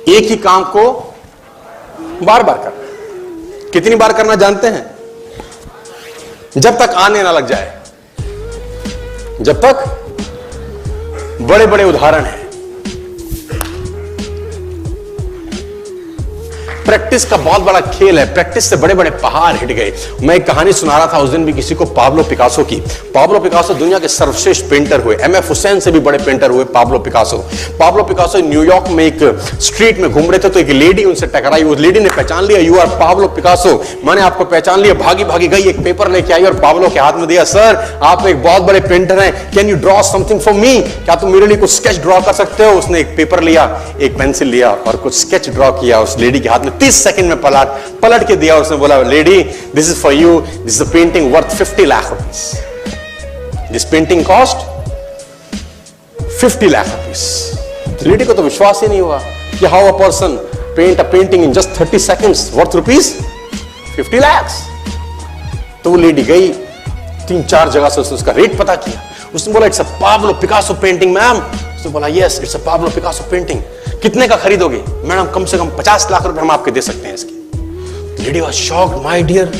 एक ही काम को बार बार करना। कितनी बार करना जानते हैं? जब तक आने ना लग जाए, जब तक। बड़े बड़े उदाहरण हैं। प्रैक्टिस का बहुत बड़ा खेल है। प्रैक्टिस से बड़े बड़े पहाड़ हिट गए। मैं एक कहानी सुना रहा था उस दिन भी किसी को, पाब्लो पिकासो की। पाब्लो पिकासो दुनिया के सर्वश्रेष्ठ पेंटर हुए। एमएफ हुसैन से भी बड़े पेंटर हुए Pablo Picasso. Pablo Picasso New York में एक स्ट्रीट में घूम रहे थे तो एक लेडी उनसे टकराई। उस लेडी ने पहचान लिया, यू आर पाब्लो पिकासो, मैंने आपको पहचान लिया। भागी भागी गई, एक पेपर लेके आई और पाब्लो के हाथ में दिया। सर, आप एक बहुत बड़े पेंटर हैं, can you draw something for me? क्या तुम मेरे लिए कुछ स्केच ड्रॉ कर सकते हो? उसने एक पेपर लिया, एक पेंसिल लिया और कुछ स्केच ड्रॉ किया उस लेडी के हाथ में। 30 सेकंड में पलट के दिया। उसने बोला, lady, this is for you, this is a painting worth 50 lakh rupees. This painting cost 50 lakh rupees. Lady को तो विश्वास ही नहीं हुआ कि how a person paint a painting in just 30 seconds worth rupees 50 lakh. तो वो लेडी गई, 3-4 जगह से उसने उसका रेट पता किया। उसने बोला, it's a Pablo Picasso painting ma'am. उसने बोला, yes, it's a Pablo Picasso painting. कितने का खरीदोगे? मैडम, कम से कम 50 लाख रुपए हम आपके दे सकते हैं इसकी। Lady was shocked, my dear,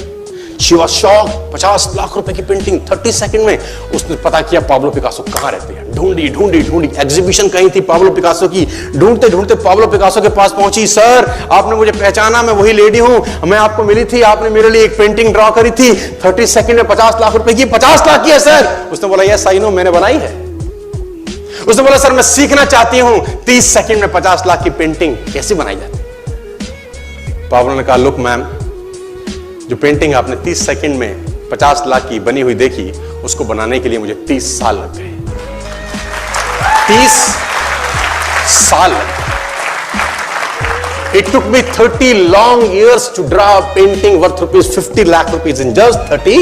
she was shocked. 50 lakh रुपए की पेंटिंग 30 सेकंड में। उसने पता किया पाब्लो पिकासो कहां रहते हैं। ढूंढी ढूंढी ढूंढी, एग्जीबिशन कहीं थी पाब्लो पिकासो की। ढूंढते ढूंढते पाब्लो पिकासो के पास पहुंची। सर, आपने मुझे पहचाना, मैं वही लेडी हूं, मैं आपको मिली थी, आपने मेरे लिए एक पेंटिंग ड्रॉ करी थी 30 सेकंड में 50 लाख रुपए की। 50 लाख की है सर? उसने बोला, यस आई नो, मैंने बनाई है। उसने बोला, सर मैं सीखना चाहती हूं 30 सेकंड में 50 लाख की पेंटिंग कैसे बनाई जाती। पाब्लो ने कहा, लुक मैम, जो पेंटिंग आपने 30 सेकंड में 50 लाख की बनी हुई देखी, उसको बनाने के लिए मुझे 30 साल लग गए। 30 साल लग गए। It took me 30 long years to draw a painting worth rupees 50 lakh rupees in just 30।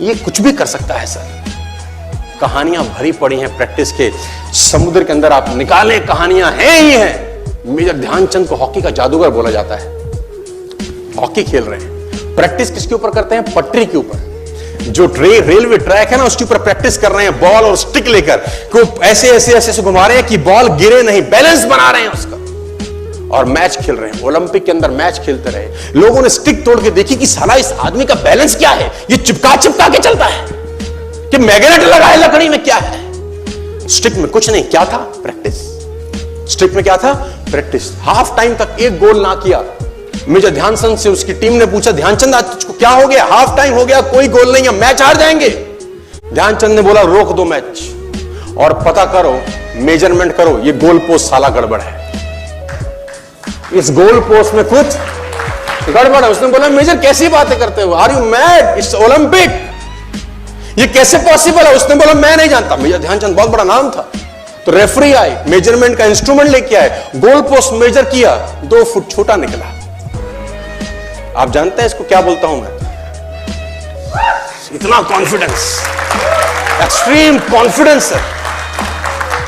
ये कुछ भी कर सकता है सर। कहानियां भरी पड़ी हैं प्रैक्टिस के समुद्र के अंदर। आप निकालें, कहानियां हैं ही हैं। मेजर ध्यानचंद को हॉकी का जादूगर बोला जाता है। हॉकी खेल रहे हैं, प्रैक्टिस किसके ऊपर करते हैं? पटरी के ऊपर। जो रेलवे ट्रैक है ना, उसके ऊपर प्रैक्टिस कर रहे हैं, बॉल और स्टिक लेकर को ऐसे ऐसे ऐसे घुमा रहे हैं कि बॉल गिरे नहीं, बैलेंस बना रहे हैं उसका। और मैच खेल रहे हैं। ओलंपिक के अंदर मैच खेलते रहे। लोगों ने स्टिक तोड़ के देखी कि साला इस आदमी का बैलेंस क्या है, ये चिपका चिपका के चलता है कि मैग्नेट लगा है लकड़ी में, क्या है? स्टिक में कुछ नहीं, क्या था? प्रैक्टिस। स्टिक में क्या था? प्रैक्टिस। हाफ टाइम तक एक गोल ना किया। मेजर ध्यानचंद से उसकी टीम ने पूछा, ध्यानचंद आज तुझको क्या हो गया? हाफ टाइम हो गया, कोई गोल नहीं है, मैच हार जाएंगे। ध्यानचंद ने बोला, रोक दो मैच और पता करो, मेजरमेंट करो, ये गोल पोस्ट साला गड़बड़ है, इस गोल पोस्ट में कुछ गड़बड़ है। उसने बोला, मेजर कैसी बातें करते हो? Are you mad? It's Olympic, ये कैसे पॉसिबल है? उसने बोला, मैं नहीं जानता। मेजर ध्यानचंद बहुत बड़ा नाम था। तो रेफरी आए, मेजरमेंट का इंस्ट्रूमेंट लेके आए, गोल पोस्ट मेजर किया, 2 फुट छोटा निकला। आप जानते हैं इसको क्या बोलता हूं मैं? इतना कॉन्फिडेंस, एक्सट्रीम कॉन्फिडेंस है।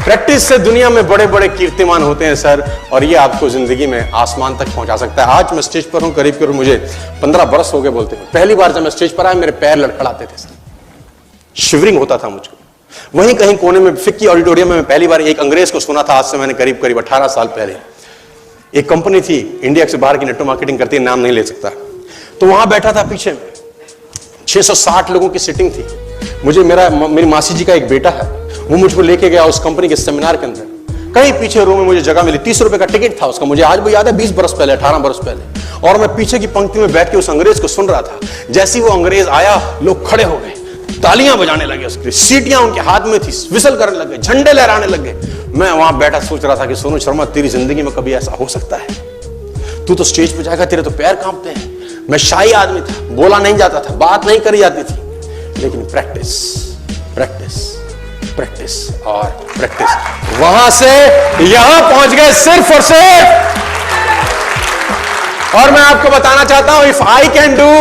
प्रैक्टिस से दुनिया में बड़े बड़े कीर्तिमान होते हैं सर, और ये आपको जिंदगी में आसमान तक पहुंचा सकता है। आज मैं स्टेज पर हूं, करीब करीब मुझे 15 बरस हो गए बोलते हैं। पहली बार जब मैं स्टेज पर आया, मेरे पैर लड़खड़ाते थे सर, शिवरिंग होता था मुझको। वहीं कहीं कोने में फिक्की ऑडिटोरियम में मैं पहली बार एक अंग्रेज को सुना था। आज से मैंने करीब करीब 18 साल पहले। एक कंपनी थी इंडिया से बाहर की, नेटवर्क मार्केटिंग करती है, नाम नहीं ले सकता। तो वहां बैठा था, पीछे में 660 लोगों की सिटिंग थी। मुझे मेरी मासी जी का एक बेटा है, वो मुझको लेके गया उस कंपनी के सेमिनार के अंदर। कहीं पीछे रो में मुझे जगह मिली। 30 रुपए का टिकट था उसका, मुझे आज भी याद है, 20 बरस पहले, 18 बरस पहले। और मैं पीछे की पंक्ति में बैठ के उस अंग्रेज को सुन रहा था। जैसे ही वो अंग्रेज आया, लोग खड़े हो गए, तालियां बजाने लगे, उसकी सीटियां उनके हाथ में थी, विसल करने लगे, झंडे लहराने लगे। मैं वहां बैठा सोच रहा था कि सोनू शर्मा, तेरी जिंदगी में कभी ऐसा हो सकता है? तू तो स्टेज पे जाएगा, तेरे तो पैर कांपते हैं। मैं शाही आदमी था, बोला नहीं जाता था, बात नहीं करी जाती थी, लेकिन प्रैक्टिस प्रैक्टिस प्रैक्टिस और प्रैक्टिस, वहां से यहां पहुंच गए सिर्फ और सिर्फ। और मैं आपको बताना चाहता हूं, if I can do,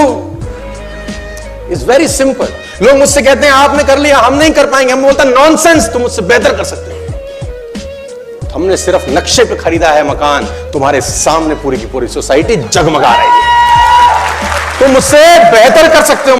it's very simple. लोग मुझसे कहते हैं आपने कर लिया, हम नहीं कर पाएंगे। हम बोलता नॉनसेंस, तुम मुझसे बेहतर कर सकते हो। हमने सिर्फ नक्शे पे खरीदा है मकान, तुम्हारे सामने पूरी की पूरी सोसाइटी जगमगा रही है। तुम मुझसे बेहतर कर सकते हो।